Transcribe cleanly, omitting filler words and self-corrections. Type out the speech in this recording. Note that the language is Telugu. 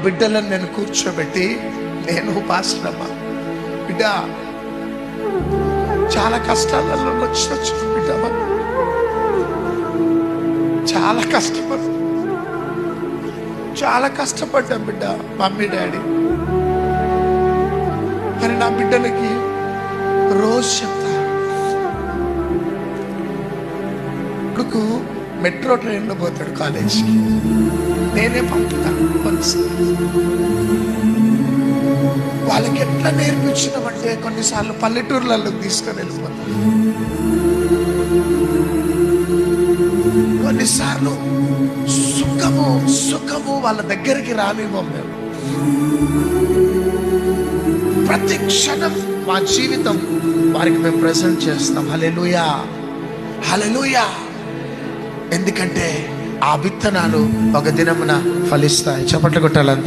బిడ్డలను నేను కూర్చోబెట్టి, నేను పాస్టర్ అమ్మ, బిడ్డ చాలా కష్టాలలో వచ్చి బిడ్డ చాలా కష్టపడ్డాం బిడ్డ, మమ్మీ డాడీ. కానీ నా బిడ్డలకి రోజు చెప్తా, కొడుకు మెట్రో ట్రైన్లో పోతాడు కాలేజీకి, నేనే పంపుతాను. వాళ్ళకి ఎట్లా నేర్పించినామంటే కొన్నిసార్లు పల్లెటూర్లలోకి తీసుకొని వెళ్ళిపోతాం, కొన్నిసార్లు సుఖము వాళ్ళ దగ్గరికి రానివ్వం మేము. ప్రతి క్షణం మా జీవితం వారికి మేము ప్రెజెంట్ చేస్తాం. హల్లెలూయా, హల్లెలూయా. ఎందుకంటే ఆ విత్తనాలు ఒక దినమున ఫలిస్తాయి. చప్పట్లు కొట్టాలంతా.